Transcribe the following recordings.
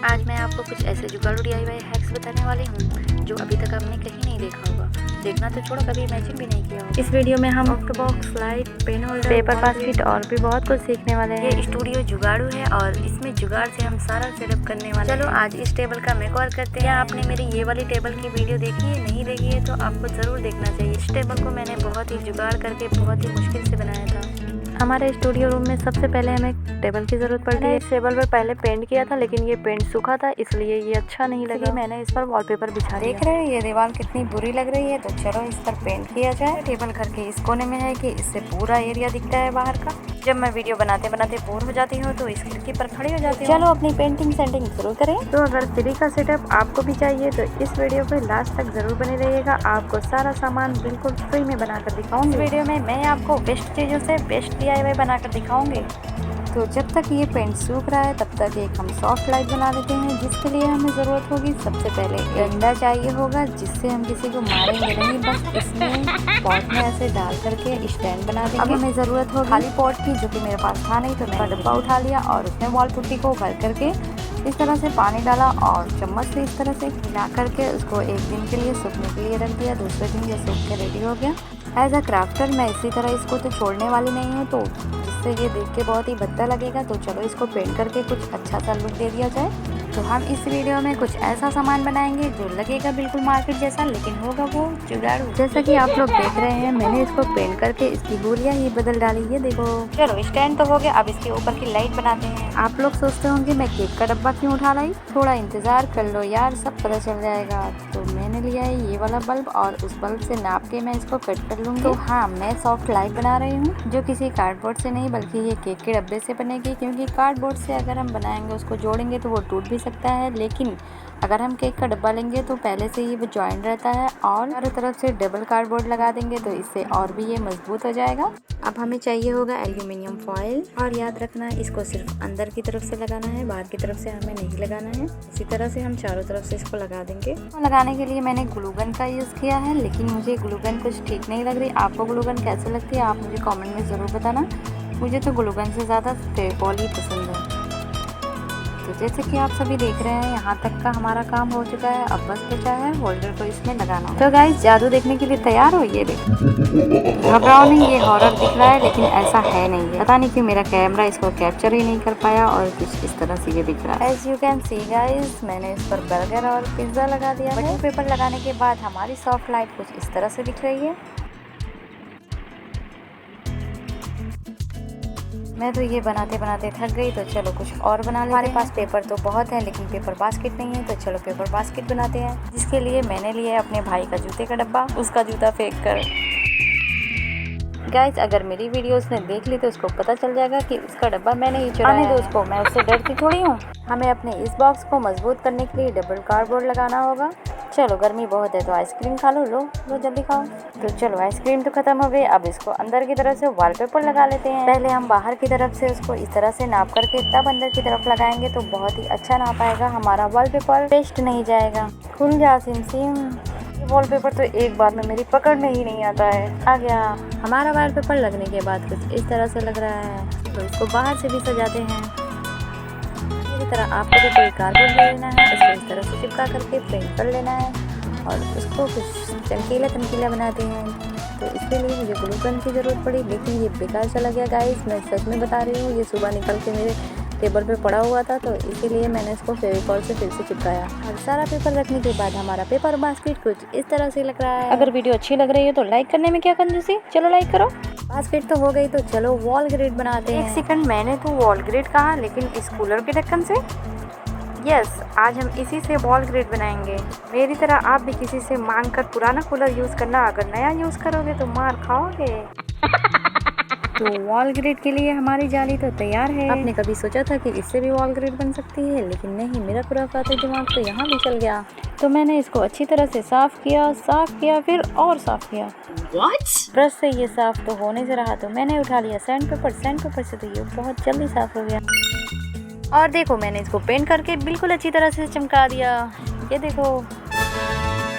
आज मैं आपको कुछ ऐसे जुगाड़ू DIY हैक्स बताने वाली हूँ जो अभी तक आपने कहीं नहीं देखा होगा। देखना तो छोड़ो, कभी इमेजिन भी नहीं किया होगा। इस वीडियो में हम octobox, slide, pen holder, paper basket और भी बहुत कुछ सीखने वाले हैं। ये स्टूडियो जुगाड़ू है और इसमें जुगाड़ से हम सारा सेटअप करने वाले हैं। चलो आज इस टेबल का मेकओवर करते हैं। आपने मेरी ये वाली टेबल की वीडियो देखी है? नहीं देखी है तो आपको जरूर देखना चाहिए। इस टेबल को मैंने बहुत ही जुगाड़ करके बहुत ही मुश्किल से बनाया था। हमारे स्टूडियो रूम में सबसे पहले हमें टेबल की जरूरत पड़ती है। इस टेबल पर पहले पेंट किया था लेकिन ये पेंट सूखा था इसलिए ये अच्छा नहीं लगा। मैंने इस पर वॉलपेपर बिछा दिया। देख रहे हैं ये दीवार कितनी बुरी लग रही है, तो चलो इस पर पेंट किया जाए। टेबल घर के इस कोने में है कि इससे पूरा एरिया दिखता है बाहर का। जब मैं वीडियो बनाते बनाते बोर हो जाती हूँ तो इस खिड़की पर खड़ी हो जाती हूँ। चलो अपनी पेंटिंग सेटिंग शुरू करें। तो अगर फ्री का सेटअप आपको भी चाहिए तो इस वीडियो पे लास्ट तक जरूर बने रहिएगा। आपको सारा सामान बिल्कुल फ्री में बनाकर दिखाऊंगी। इस वीडियो में मैं आपको बेस्ट चीजों से बेस्ट DIY बनाकर दिखाऊंगी। तो जब तक ये पेंट सूख रहा है तब तक एक हम सॉफ्ट लाइट बना लेते हैं, जिसके लिए हमें ज़रूरत होगी सबसे पहले डंडा चाहिए होगा जिससे हम किसी को मारेंगे नहीं, बस इसमें पॉट में ऐसे डाल करके स्टैंड बना देंगे। अब हमें ज़रूरत होगी खाली पॉट की, जो कि मेरे पास था नहीं, तो मैंने डब्बा उठा लिया और उसमें वॉल पुट्टी को भर करके इस तरह से पानी डाला और चम्मच से इस तरह से मिला करके उसको एक दिन के लिए सूखने के लिए रख दिया। दूसरे दिन ये सूख के रेडी हो गया। एज अ क्राफ्टर मैं इसी तरह इसको तो छोड़ने वाली नहीं हूँ, तो जिससे ये देख के बहुत ही भद्दा लगेगा। तो चलो इसको पेंट करके कुछ अच्छा सा लुक दे दिया जाए। तो हम इस वीडियो में कुछ ऐसा सामान बनाएंगे जो लगेगा बिल्कुल मार्केट जैसा, लेकिन होगा वो जुगाड़ू। जैसा कि आप लोग देख रहे हैं मैंने इसको पेंट करके इसकी गोलियां ही बदल डाली है, देखो। चलो स्टैंड तो हो गया, अब इसके ऊपर की लाइट बनाते हैं। आप लोग सोचते होंगे मैं केक का डब्बा क्यों उठा लाई, थोड़ा इंतजार कर लो यार, सब पता चल जाएगा। तो मैंने लिया है ये वाला बल्ब और उस बल्ब से नाप के मैं इसको कट कर लूंगी। तो हाँ, मैं सॉफ्ट लाइट बना रही हूँ जो किसी कार्डबोर्ड से नहीं बल्कि ये केक के डब्बे से बनेगी, क्योंकि कार्डबोर्ड से अगर हम बनाएंगे उसको जोड़ेंगे तो वो टूट भी सकता है, लेकिन अगर हम केक का डब्बा लेंगे तो पहले से ही वो जॉइंट रहता है और चारों तरफ से डबल कार्डबोर्ड लगा देंगे तो इससे और भी ये मजबूत हो जाएगा। अब हमें चाहिए होगा एल्यूमिनियम फॉइल, और याद रखना इसको सिर्फ अंदर की तरफ से लगाना है, बाहर की तरफ से हमें नहीं लगाना है। इसी तरह से हम चारों तरफ से इसको लगा देंगे। लगाने के लिए मैंने ग्लू गन का यूज़ किया है, लेकिन मुझे ग्लू गन कुछ ठीक नहीं लग रही। आपको ग्लू गन कैसे लगती है आप मुझे कॉमेंट में ज़रूर बताना। मुझे तो ग्लू गन से ज़्यादा फेविकॉल ही पसंद है। तो जैसे कि आप सभी देख रहे हैं यहाँ तक का हमारा काम हो चुका है। अब बस बचा है होल्डर को इसमें लगाना। तो गाइस जादू देखने के लिए तैयार हो? ये देखो, घबराओ नहीं, ये हॉरर दिख रहा है लेकिन ऐसा है नहीं है। पता नहीं क्यों मेरा कैमरा इसको कैप्चर ही नहीं कर पाया और कुछ इस तरह से ये दिख रहा है। As you can see guys, मैंने इस पर बर्गर और पिज्जा लगा दिया है। बटर पेपर लगाने के बाद हमारी सॉफ्ट लाइट कुछ इस तरह से दिख रही है। मैं तो ये बनाते बनाते थक गई, तो चलो कुछ और बना लेते हैं। हमारे पास पेपर तो बहुत है लेकिन पेपर बास्केट नहीं है, तो चलो पेपर बास्केट बनाते हैं। जिसके लिए मैंने लिया है अपने भाई का जूते का डब्बा, उसका जूता फेंक कर। गाइस अगर मेरी वीडियो उसने देख ली तो उसको पता चल जाएगा कि उसका डब्बा मैंने ही चुराया है। दोस्तों मैं उससे डरती थोड़ी हूँ। हमें अपने इस बॉक्स को मजबूत करने के लिए डबल कार्डबोर्ड लगाना होगा। चलो गर्मी बहुत है तो आइसक्रीम खा लो, लो जल्दी खाओ। तो चलो आइसक्रीम तो खत्म हो गई, अब इसको अंदर की तरफ से वॉलपेपर लगा लेते हैं। पहले हम बाहर की तरफ से उसको इस तरह से नाप करके तब अंदर की तरफ लगाएंगे तो बहुत ही अच्छा नाप आएगा, हमारा वॉलपेपर वेस्ट नहीं जाएगा। खुल जा सिम सिम। वॉलपेपर तो एक बार में मेरी पकड़ में ही नहीं आता है। आ गया हमारा वॉलपेपर। लगने के बाद कुछ इस तरह से लग रहा है, तो इसको बाहर से भी सजाते हैं। इसी तरह आपको भी कोई कार्डबोर्ड ले लेना है, उसको इस तरह से चिपका करके प्रिंट कर लेना है और उसको कुछ चमकीला बनाते हैं। तो इसके लिए मुझे ग्लू गन की ज़रूरत पड़ी, लेकिन ये बेकार चला गया गाइस, मैं सच में बता रही हूँ। ये सुबह निकल के मेरे टेबल पे पड़ा हुआ था, तो इसीलिए मैंने इसको फेविकॉल से फिर से चिपकाया। और सारा पेपर रखने के बाद हमारा पेपर बास्केट कुछ इस तरह से लग रहा है। अगर वीडियो अच्छी लग रही है तो लाइक करने में क्या कंजूसी, चलो लाइक करो। बास्केट तो हो गई, तो चलो वॉल ग्रिड बनाते हैं। एक सेकंड, मैंने तो वॉल ग्रिड कहा लेकिन इस कूलर के ढक्कन से। यस, आज हम इसी से वॉल ग्रिड बनाएंगे। मेरी तरह आप भी किसी से मांग कर पुराना कूलर यूज़ करना, अगर नया यूज़ करोगे तो मार खाओगे। तो वॉल ग्रिड के लिए हमारी जाली तो तैयार है। आपने कभी सोचा था कि इससे भी वॉल ग्रिड बन सकती है, लेकिन नहीं, मेरा खुराफाती दिमाग तो यहाँ भी चल गया। तो मैंने इसको अच्छी तरह से साफ किया फिर और साफ किया। What? ब्रश से ये साफ तो होने से रहा, तो मैंने उठा लिया सैंड पेपर से तो ये बहुत जल्दी साफ हो गया। और देखो मैंने इसको पेंट करके बिल्कुल अच्छी तरह से चमका दिया। ये देखो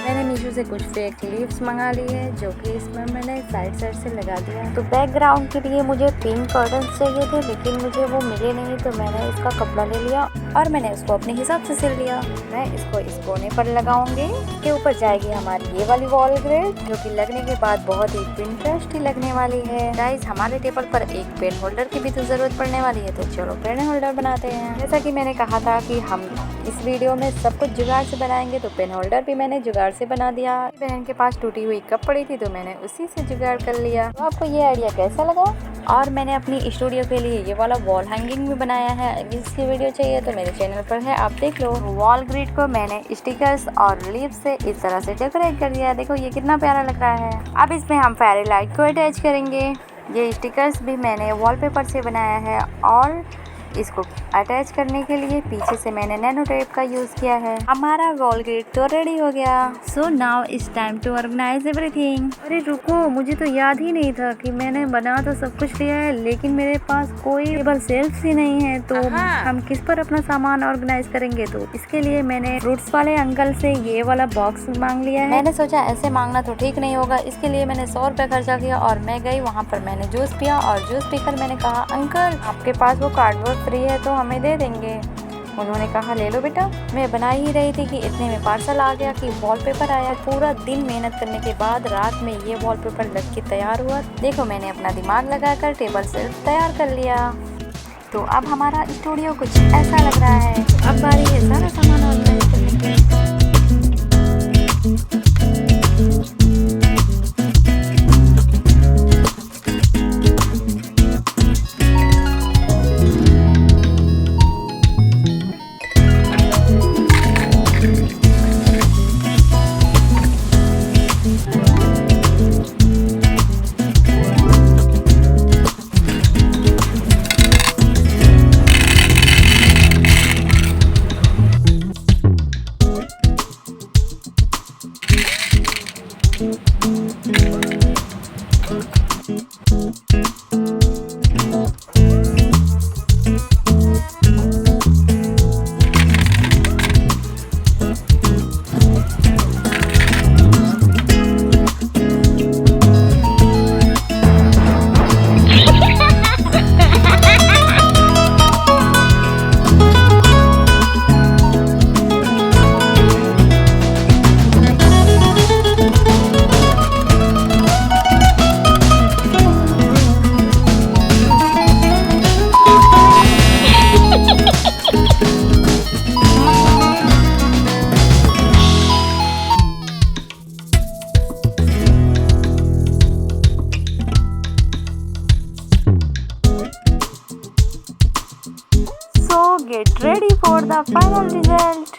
मैंने मीशो से कुछ फेक लीव्स मंगा ली है, जो कि इसमें मैंने साइड से लगा दिया। तो बैकग्राउंड के लिए मुझे पिंक कर्टन्स चाहिए थे, लेकिन मुझे वो मिले नहीं, तो मैंने इसका कपड़ा ले लिया और मैंने उसको अपने हिसाब से सिल लिया। मैं इसको इस कोने पर लगाऊंगी। इसके ऊपर जाएगी हमारी ये वाली वॉल ग्रिड, जो कि लगने के बाद बहुत ही पिंटरेस्टी लगने वाली है। गाइस, हमारे टेबल पर एक पेन होल्डर की भी तो जरूरत पड़ने वाली है, तो चलो पेन होल्डर बनाते हैं। जैसा कि मैंने कहा था कि हम इस वीडियो में सब कुछ जुगाड़ से बनाएंगे, तो पेन होल्डर भी मैंने जुगाड़ से बना दिया। बहन के पास टूटी हुई कप पड़ी थी, तो मैंने उसी से जुगाड़ कर लिया। तो आपको ये आइडिया कैसा लगा? और मैंने अपनी स्टूडियो के लिए ये वाला वॉल हैंगिंग भी बनाया है। अगर इसकी वीडियो चाहिए तो मेरे चैनल पर है, आप देख लो। वॉल ग्रिड को मैंने स्टिकर्स और लीफ से इस तरह से डेकोरेट कर दिया। देखो ये कितना प्यारा लग रहा है। अब इसमें हम फेरी लाइट को अटैच करेंगे। ये स्टिकर्स भी मैंने वॉलपेपर से बनाया है और इसको अटैच करने के लिए पीछे से मैंने नैनो टेप का यूज किया है। हमारा वॉल ग्रिड तो रेडी हो गया। So now it's time to organise everything. अरे रुको, मुझे तो याद ही नहीं था कि मैंने बना तो सब कुछ लिया है, लेकिन मेरे पास कोई टेबल सेल्फ ही नहीं है, तो हम किस पर अपना सामान ऑर्गेनाइज करेंगे? तो इसके लिए मैंने फ्रूट्स वाले अंकल से ये वाला बॉक्स मांग लिया है। मैंने सोचा ऐसे मांगना तो ठीक नहीं होगा, इसके लिए मैंने 100 रुपये खर्चा किया और मैं गई वहाँ पर। मैंने जूस पिया और जूस पीकर मैंने कहा, अंकल आपके पास वो कार्डबोर्ड फ्री है तो हमें दे देंगे। उन्होंने कहा ले लो बेटा। मैं बना ही रही थी कि इतने में पार्सल आ गया कि वॉलपेपर आया। पूरा दिन मेहनत करने के बाद रात में ये वॉलपेपर लग के तैयार हुआ। देखो मैंने अपना दिमाग लगाकर टेबल सेल्फ तैयार कर लिया। तो अब हमारा स्टूडियो कुछ ऐसा लग रहा है। अब बारी है सारा सामान ऑर्गेनाइज करने की। So get ready for the final result.